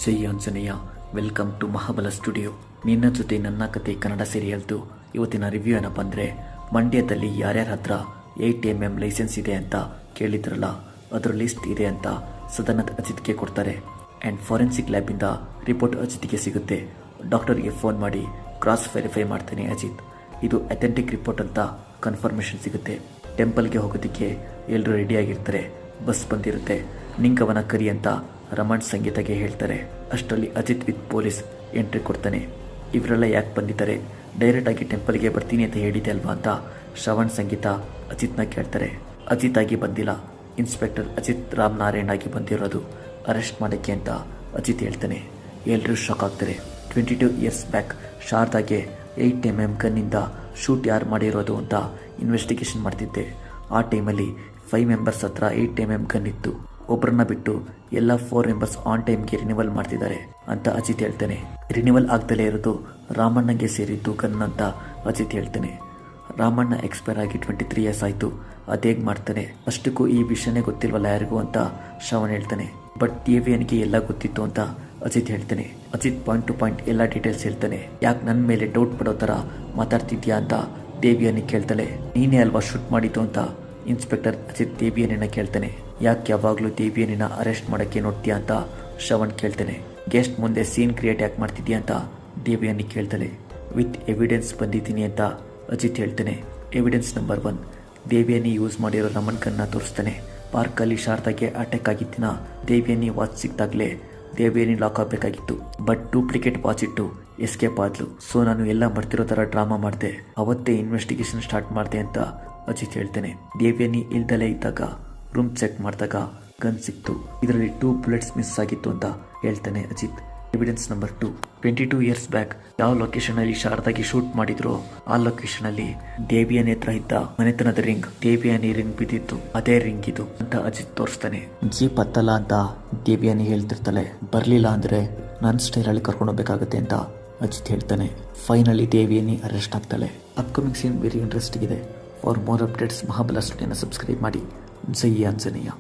Jai Anjaneya. Welcome to Mahabala studio. ನಿನ್ನ ಜೊತೆ ನನ್ನ ಕತೆ ಕನ್ನಡ ಸೀರಿಯಲ್ದು ಇವತ್ತಿನ ರಿವ್ಯೂ ಏನಪ್ಪ ಅಂದರೆ, ಮಂಡ್ಯದಲ್ಲಿ ಯಾರ್ಯಾರ ಹತ್ರ 8mm ಲೈಸೆನ್ಸ್ ಇದೆ ಅಂತ ಕೇಳಿದ್ರಲ್ಲ, ಅದರ ಲಿಸ್ಟ್ ಇದೆ ಅಂತ ಸದನದ ಅಜಿತ್ಗೆ ಕೊಡ್ತಾರೆ. ಆ್ಯಂಡ್ ಫಾರೆನ್ಸಿಕ್ ಲ್ಯಾಬಿಂದ ರಿಪೋರ್ಟ್ ಅಜಿತ್ಗೆ ಸಿಗುತ್ತೆ. ಡಾಕ್ಟರ್ಗೆ ಫೋನ್ ಮಾಡಿ ಕ್ರಾಸ್ ವೆರಿಫೈ ಮಾಡ್ತಾನೆ ಅಜಿತ್. ಇದು ಅಥೆಂಟಿಕ್ ರಿಪೋರ್ಟ್ ಅಂತ ಕನ್ಫರ್ಮೇಷನ್ ಸಿಗುತ್ತೆ. ಟೆಂಪಲ್ಗೆ ಹೋಗೋದಕ್ಕೆ ಎಲ್ಲರೂ ರೆಡಿಯಾಗಿರ್ತಾರೆ. ಬಸ್ ಬಂದಿರುತ್ತೆ. ನಿಂಗವನ ಕರಿ ಅಂತ ರಮಣ್ ಸಂಗೀತಗೆ ಹೇಳ್ತಾರೆ. ಅಷ್ಟರಲ್ಲಿ ಅಜಿತ್ ವಿತ್ ಪೊಲೀಸ್ ಎಂಟ್ರಿ ಕೊಡ್ತಾನೆ. ಇವರೆಲ್ಲ ಯಾಕೆ ಬಂದಿದ್ದಾರೆ, ಡೈರೆಕ್ಟಾಗಿ ಟೆಂಪಲ್ಗೆ ಬರ್ತೀನಿ ಅಂತ ಹೇಳಿದೆ ಅಲ್ವಾ ಅಂತ ಶ್ರವಣ್ ಸಂಗೀತ ಅಜಿತ್ನ ಕೇಳ್ತಾರೆ. ಅಜಿತ್ ಆಗಿ ಬಂದಿಲ್ಲ, ಇನ್ಸ್ಪೆಕ್ಟರ್ ಅಜಿತ್ ರಾಮ್ ನಾರಾಯಣ್ ಆಗಿ ಬಂದಿರೋದು ಅರೆಸ್ಟ್ ಮಾಡೋಕ್ಕೆ ಅಂತ ಅಜಿತ್ ಹೇಳ್ತಾನೆ. ಎಲ್ಲರೂ ಶಾಕ್ ಆಗ್ತಾರೆ. 22 ಇಯರ್ಸ್ ಬ್ಯಾಕ್ ಶಾರದಾಗೆ 8mm ಗನ್ನಿಂದ ಶೂಟ್ ಯಾರು ಮಾಡಿರೋದು ಅಂತ ಇನ್ವೆಸ್ಟಿಗೇಷನ್ ಮಾಡ್ತಿದ್ದೆ. ಆ ಟೈಮಲ್ಲಿ 5 ಮೆಂಬರ್ಸ್ ಹತ್ರ 8mm ಗನ್ ಇತ್ತು. ಒಬ್ಬರನ್ನ ಬಿಟ್ಟು ಎಲ್ಲ 4 ಮೆಂಬರ್ಸ್ ಆನ್ ಟೈಮ್ಗೆ ರಿನಿವಲ್ ಮಾಡ್ತಿದ್ದಾರೆ ಅಂತ ಅಜಿತ್ ಹೇಳ್ತಾನೆ. ರಿನಿವಲ್ ಆಗ್ದಲೇ ಇರೋದು ರಾಮಣ್ಣಗೆ ಸೇರಿದ್ದು ಗನ್ ಅಂತ ಅಜಿತ್ ಹೇಳ್ತಾನೆ. ರಾಮಣ್ಣ ಎಕ್ಸ್ಪೈರ್ ಆಗಿ 23 ಇಯರ್ಸ್ ಆಯಿತು, ಅದೇಗೆ ಮಾಡ್ತಾನೆ, ಅಷ್ಟಕ್ಕೂ ಈ ವಿಷಯನೇ ಗೊತ್ತಿಲ್ವಲ್ಲ ಯಾರಿಗೂ ಅಂತ ಶ್ರವಣ್ ಹೇಳ್ತಾನೆ. ಬಟ್ ದೇವಿಯನ್ಗೆ ಎಲ್ಲ ಗೊತ್ತಿತ್ತು ಅಂತ ಅಜಿತ್ ಹೇಳ್ತಾನೆ. ಅಜಿತ್ ಪಾಯಿಂಟ್ ಟು ಪಾಯಿಂಟ್ ಎಲ್ಲ ಡೀಟೇಲ್ಸ್ ಹೇಳ್ತಾನೆ. ಯಾಕೆ ನನ್ನ ಮೇಲೆ ಡೌಟ್ ಪಡೋ ಥರ ಮಾತಾಡ್ತಿದ್ಯಾ ಅಂತ ದೇವಿಯನಿಗೆ ಕೇಳ್ತಾಳೆ. ನೀನೇ ಅಲ್ವಾ ಶೂಟ್ ಮಾಡಿದ್ದು ಅಂತ ಇನ್ಸ್ಪೆಕ್ಟರ್ ಅಜಿತ್ ದೇವಿಯನ್ನ ಕೇಳ್ತಾನೆ. ಯಾಕೆ ಯಾವಾಗಲೂ ದೇವಿಯನ್ನ ಅರೆಸ್ಟ್ ಮಾಡೋಕ್ಕೆ ನೋಡ್ತೀಯಾ ಅಂತ ಶ್ರವಣ್ ಕೇಳ್ತಾನೆ. ಗೆಸ್ಟ್ ಮುಂದೆ ಸೀನ್ ಕ್ರಿಯೇಟ್ ಯಾಕೆ ಮಾಡ್ತಿದ್ಯಾ ಅಂತ ದೇವಿಯನ್ನ ಕೇಳ್ತಾಳೆ. ವಿತ್ ಎವಿಡೆನ್ಸ್ ಬಂದಿದ್ದೀನಿ ಅಂತ ಅಜಿತ್ ಹೇಳ್ತಾನೆ. ಎವಿಡೆನ್ಸ್ ನಂಬರ್ 1, ದೇವಿಯನಿ ಯೂಸ್ ಮಾಡಿರೋ ರಮಣ್ ಕನ್ನ ತೋರಿಸ್ತಾನೆ. ಪಾರ್ಕಲ್ಲಿ ಶಾರದಾಗೆ ಅಟ್ಯಾಕ್ ಆಗಿದ್ದಿನ ದೇವಿಯನಿ ವಾಚ್ ಸಿಕ್ತಾಗಲೇ ದೇವಿಯನಿ ಲಾಕ್ ಆಗಬೇಕಾಗಿತ್ತು. ಬಟ್ ಡೂಪ್ಲಿಕೇಟ್ ವಾಚ್ ಇಟ್ಟು ಎಸ್ಕೇಪ್ ಆದ್ಲು. ಸೊ ನಾನು ಎಲ್ಲ ಬರ್ತಿರೋ ಥರ ಡ್ರಾಮಾ ಮಾಡಿದೆ, ಅವತ್ತೇ ಇನ್ವೆಸ್ಟಿಗೇಷನ್ ಸ್ಟಾರ್ಟ್ ಮಾಡಿದೆ ಅಂತ ಅಜಿತ್ ಹೇಳ್ತಾನೆ. ದೇವಿಯನಿ ಇಲ್ದಲೇ ಇದ್ದಾಗ ರೂಮ್ ಚೆಕ್ ಮಾಡಿದಾಗ ಗನ್ ಸಿಕ್ತು. ಇದರಲ್ಲಿ 2 ಬುಲೆಟ್ಸ್ ಮಿಸ್ ಆಗಿತ್ತು ಅಂತ ಹೇಳ್ತಾನೆ Ajit. Evidence number 2, 22 years back ಯಾವ ಲೊಕೇಶನ್ ಅಲ್ಲಿ ಶಾರದಾಗಿ ಶೂಟ್ ಮಾಡಿದ್ರು ಆ ಲೊಕೇಶನ್ ಅಲ್ಲಿ ದೇವಿಯನಿ ಹತ್ರ ಇದ್ದ ಮನೆತನದ ರಿಂಗ್, ದೇವಿಯನಿ ರಿಂಗ್ ಬಿದ್ದಿತ್ತು, ಅದೇ ರಿಂಗ್ ಇದು ಅಂತ ಅಜಿತ್ ತೋರಿಸ್ತಾನೆ. ಜೀಪ್ ಹತ್ತಲ್ಲ ಅಂತ ದೇವಿಯನಿ ಹೇಳ್ತಿರ್ತಾಳೆ. ಬರ್ಲಿಲ್ಲ ಅಂದ್ರೆ ನನ್ನ ಸ್ಟೈಲಲ್ಲಿ ಕರ್ಕೊಂಡು ಹೋಗ್ಬೇಕಾಗತ್ತೆ ಅಂತ ಅಜಿತ್ ಹೇಳ್ತಾನೆ. ಫೈನಲಿ ದೇವಿಯನಿ ಅರೆಸ್ಟ್ ಆಗ್ತಾಳೆ. ಅಪ್ಕಮಿಂಗ್ ಸೀನ್ ವೆರಿ ಇಂಟ್ರೆಸ್ಟಿಂಗ್ ಇದೆ. ಫಾರ್ ಮೋರ್ ಅಪ್ಡೇಟ್ಸ್ ಮಹಾಬಲ ಸ್ಟುಡಿಯೋನ ಸಬ್ಸ್ಕ್ರೈಬ್ ಮಾಡಿ. ಜೈ ಆಂಜನೇಯ.